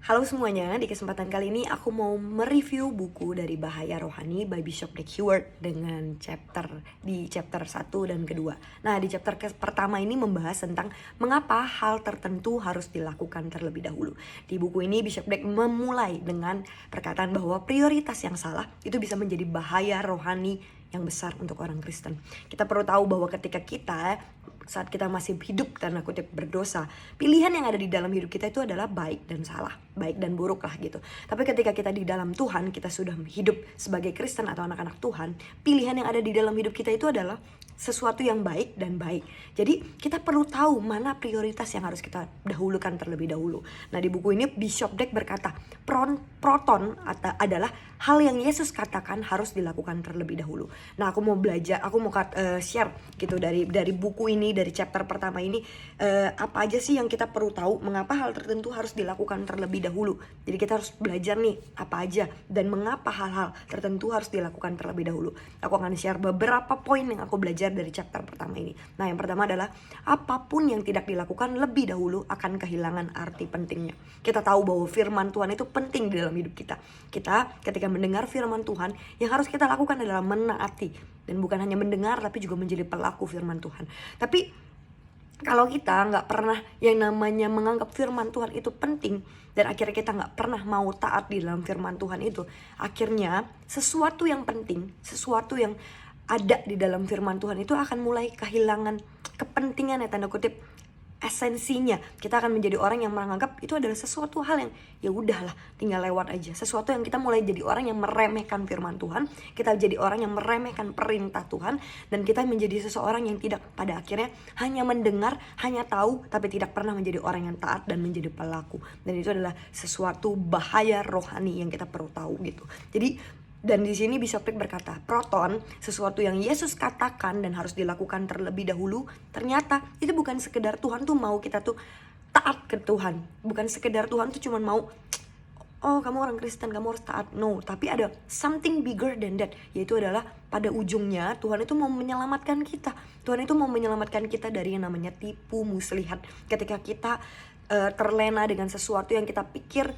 Halo semuanya, di kesempatan kali ini aku mau mereview buku dari Bahaya Rohani by Bishop Dag Heward dengan chapter 1 dan kedua. Nah, di chapter pertama ini membahas tentang mengapa hal tertentu harus dilakukan terlebih dahulu. Di buku ini Bishop Dag memulai dengan perkataan bahwa prioritas yang salah itu bisa menjadi bahaya rohani yang besar untuk orang Kristen. Kita perlu tahu bahwa ketika kita saat kita masih hidup tanda kutip berdosa, pilihan yang ada di dalam hidup kita itu adalah baik dan salah, baik dan buruk lah gitu. Tapi ketika kita di dalam Tuhan, kita sudah hidup sebagai Kristen atau anak-anak Tuhan, pilihan yang ada di dalam hidup kita itu adalah sesuatu yang baik dan baik. Jadi kita perlu tahu mana prioritas yang harus kita dahulukan terlebih dahulu. Nah, di buku ini Bishop Dag berkata, proton adalah hal yang Yesus katakan harus dilakukan terlebih dahulu. Nah, aku mau belajar, aku mau share gitu dari buku ini, dari chapter pertama ini, apa aja sih yang kita perlu tahu, mengapa hal tertentu harus dilakukan terlebih dahulu. Jadi kita harus belajar nih apa aja dan mengapa hal-hal tertentu harus dilakukan terlebih dahulu. Aku akan share beberapa poin yang aku belajar dari chapter pertama ini. Nah, yang pertama adalah apapun yang tidak dilakukan lebih dahulu akan kehilangan arti pentingnya. Kita tahu bahwa firman Tuhan itu penting di dalam hidup kita. Kita ketika mendengar firman Tuhan, yang harus kita lakukan adalah menaati. Dan bukan hanya mendengar, tapi juga menjadi pelaku firman Tuhan. Tapi kalau kita nggak pernah yang namanya menganggap firman Tuhan itu penting, dan akhirnya kita nggak pernah mau taat di dalam firman Tuhan itu, akhirnya sesuatu yang penting, sesuatu yang ada di dalam firman Tuhan itu akan mulai kehilangan kepentingan ya, tanda kutip, esensinya. Kita akan menjadi orang yang menganggap itu adalah sesuatu hal yang ya udahlah, tinggal lewat aja. Sesuatu yang kita mulai jadi orang yang meremehkan firman Tuhan, kita jadi orang yang meremehkan perintah Tuhan, dan kita menjadi seseorang yang tidak, pada akhirnya hanya mendengar, hanya tahu, tapi tidak pernah menjadi orang yang taat dan menjadi pelaku. Dan itu adalah sesuatu bahaya rohani yang kita perlu tahu gitu. Jadi dan di sini Bishop Dag berkata, proton, sesuatu yang Yesus katakan dan harus dilakukan terlebih dahulu, ternyata itu bukan sekedar Tuhan tuh mau kita tuh taat ke Tuhan. Bukan sekedar Tuhan tuh cuman mau, oh kamu orang Kristen, kamu harus taat. No, tapi ada something bigger than that, yaitu adalah pada ujungnya Tuhan itu mau menyelamatkan kita. Tuhan itu mau menyelamatkan kita dari yang namanya tipu muslihat. Ketika kita terlena dengan sesuatu yang kita pikir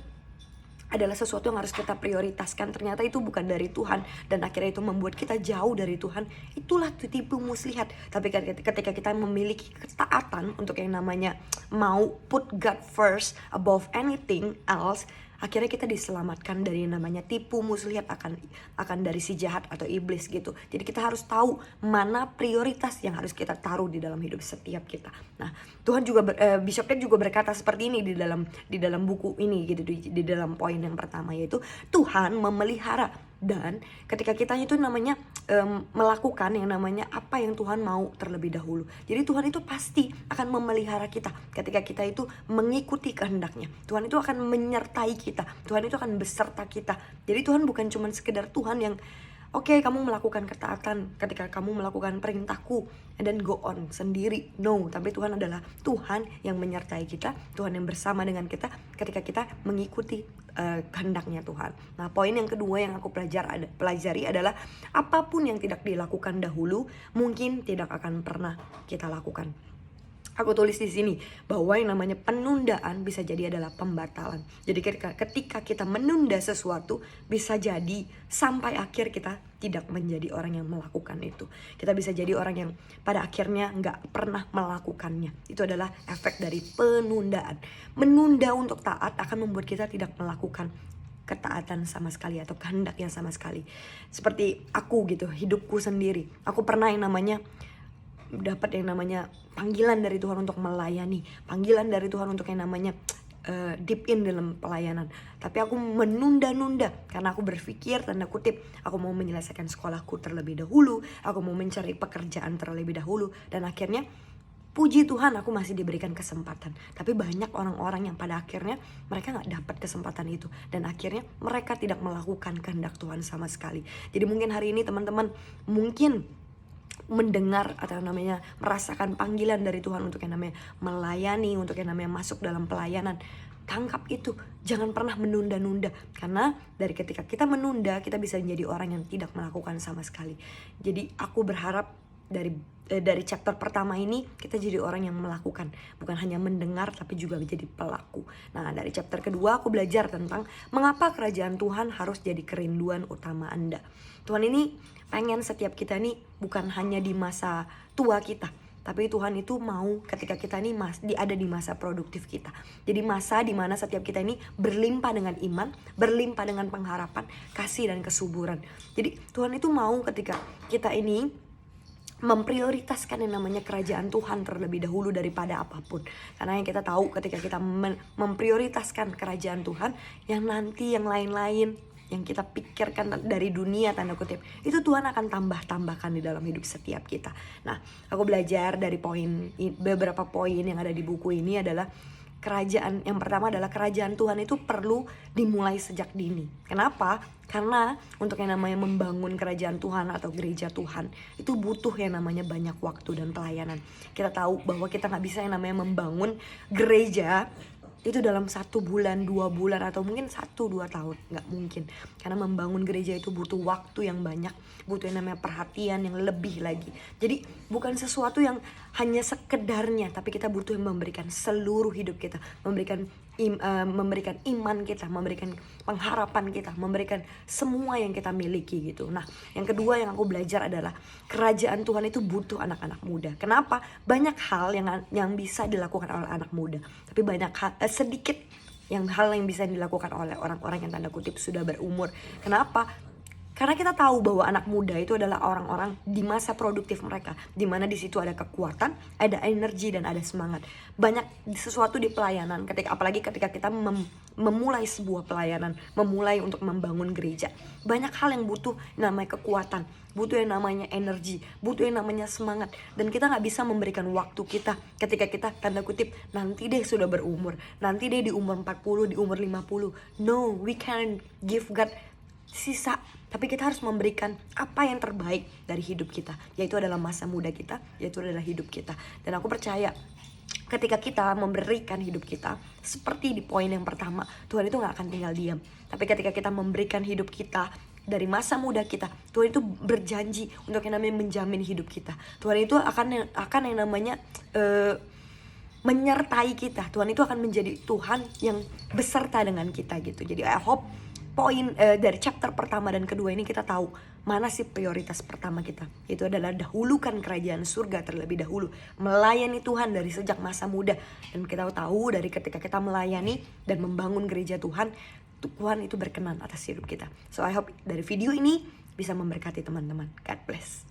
adalah sesuatu yang harus kita prioritaskan, ternyata itu bukan dari Tuhan, dan akhirnya itu membuat kita jauh dari Tuhan. Itulah tipu muslihat. Tapi ketika kita memiliki ketaatan untuk yang namanya mau put God first above anything else, akhirnya kita diselamatkan dari yang namanya tipu muslihat akan dari si jahat atau iblis gitu. Jadi kita harus tahu mana prioritas yang harus kita taruh di dalam hidup setiap kita. Nah, Tuhan juga Bishop Dag juga berkata seperti ini di dalam buku ini gitu, di dalam poin yang pertama, yaitu Tuhan memelihara. Dan ketika kita itu namanya melakukan yang namanya apa yang Tuhan mau terlebih dahulu. Jadi Tuhan itu pasti akan memelihara kita ketika kita itu mengikuti kehendaknya. Tuhan itu akan menyertai kita. Tuhan itu akan beserta kita. Jadi Tuhan bukan cuma sekedar Tuhan yang oke, kamu melakukan ketaatan ketika kamu melakukan perintahku and then go on sendiri. No, tapi Tuhan adalah Tuhan yang menyertai kita, Tuhan yang bersama dengan kita ketika kita mengikuti kehendaknya Tuhan. Nah, poin yang kedua yang aku pelajari adalah apapun yang tidak dilakukan dahulu mungkin tidak akan pernah kita lakukan. Aku tulis di sini bahwa yang namanya penundaan bisa jadi adalah pembatalan. Jadi ketika kita menunda sesuatu, bisa jadi sampai akhir kita tidak menjadi orang yang melakukan itu. Kita bisa jadi orang yang pada akhirnya nggak pernah melakukannya. Itu adalah efek dari penundaan. Menunda untuk taat akan membuat kita tidak melakukan ketaatan sama sekali atau kehendaknya sama sekali. Seperti aku gitu, hidupku sendiri. Aku pernah yang namanya dapat yang namanya panggilan dari Tuhan untuk melayani, panggilan dari Tuhan untuk yang namanya deep in dalam pelayanan. Tapi aku menunda-nunda karena aku berpikir, tanda kutip, aku mau menyelesaikan sekolahku terlebih dahulu, aku mau mencari pekerjaan terlebih dahulu, dan akhirnya puji Tuhan aku masih diberikan kesempatan. Tapi banyak orang-orang yang pada akhirnya mereka gak dapat kesempatan itu, dan akhirnya mereka tidak melakukan kehendak Tuhan sama sekali. Jadi mungkin hari ini teman-teman mungkin mendengar atau namanya merasakan panggilan dari Tuhan untuk yang namanya melayani, untuk yang namanya masuk dalam pelayanan. Tangkap itu, jangan pernah menunda-nunda, karena dari ketika kita menunda, kita bisa menjadi orang yang tidak melakukan sama sekali. Jadi aku berharap dari chapter pertama ini kita jadi orang yang melakukan, bukan hanya mendengar tapi juga menjadi pelaku. Nah, dari chapter kedua aku belajar tentang mengapa kerajaan Tuhan harus jadi kerinduan utama Anda. Tuhan ini pengen setiap kita nih bukan hanya di masa tua kita, tapi Tuhan itu mau ketika kita ini ada di masa produktif kita. Jadi masa dimana setiap kita ini berlimpah dengan iman, berlimpah dengan pengharapan, kasih dan kesuburan. Jadi Tuhan itu mau ketika kita ini memprioritaskan yang namanya kerajaan Tuhan terlebih dahulu daripada apapun. Karena yang kita tahu ketika kita memprioritaskan kerajaan Tuhan, yang nanti yang lain-lain yang kita pikirkan dari dunia tanda kutip, itu Tuhan akan tambahkan di dalam hidup setiap kita. Nah, aku belajar dari beberapa poin yang ada di buku ini adalah yang pertama adalah kerajaan Tuhan itu perlu dimulai sejak dini. Kenapa? Karena untuk yang namanya membangun kerajaan Tuhan atau gereja Tuhan itu butuh yang namanya banyak waktu dan pelayanan. Kita tahu bahwa kita gak bisa yang namanya membangun gereja itu dalam 1 bulan, 2 bulan, atau mungkin 1-2 tahun. Nggak mungkin. Karena membangun gereja itu butuh waktu yang banyak, butuh yang namanya perhatian yang lebih lagi. Jadi bukan sesuatu yang hanya sekedarnya, tapi kita butuh yang memberikan seluruh hidup kita, memberikan iman kita, memberikan pengharapan kita, memberikan semua yang kita miliki gitu. Nah, yang kedua yang aku belajar adalah kerajaan Tuhan itu butuh anak-anak muda. Kenapa? Banyak hal yang bisa dilakukan oleh anak muda, tapi banyak sedikit hal yang bisa dilakukan oleh orang-orang yang tanda kutip sudah berumur. Kenapa? Karena kita tahu bahwa anak muda itu adalah orang-orang di masa produktif mereka, di mana di situ ada kekuatan, ada energi dan ada semangat. Banyak sesuatu di pelayanan, apalagi ketika kita memulai sebuah pelayanan, memulai untuk membangun gereja. Banyak hal yang butuh namanya kekuatan, butuh yang namanya energi, butuh yang namanya semangat. Dan kita gak bisa memberikan waktu kita ketika kita tanda kutip nanti deh sudah berumur, nanti deh di umur 40, di umur 50. No, we can't give God sisa, tapi kita harus memberikan apa yang terbaik dari hidup kita, yaitu adalah masa muda kita, yaitu adalah hidup kita. Dan aku percaya ketika kita memberikan hidup kita seperti di poin yang pertama, Tuhan itu gak akan tinggal diam. Tapi ketika kita memberikan hidup kita dari masa muda kita, Tuhan itu berjanji untuk yang namanya menjamin hidup kita. Tuhan itu akan yang namanya menyertai kita. Tuhan itu akan menjadi Tuhan yang beserta dengan kita gitu. Jadi I hope poin dari chapter pertama dan kedua ini kita tahu mana sih prioritas pertama kita. Itu adalah dahulukan kerajaan surga terlebih dahulu, melayani Tuhan dari sejak masa muda. Dan kita tahu dari ketika kita melayani dan membangun gereja Tuhan, Tuhan itu berkenan atas hidup kita. So I hope dari video ini bisa memberkati teman-teman. God bless.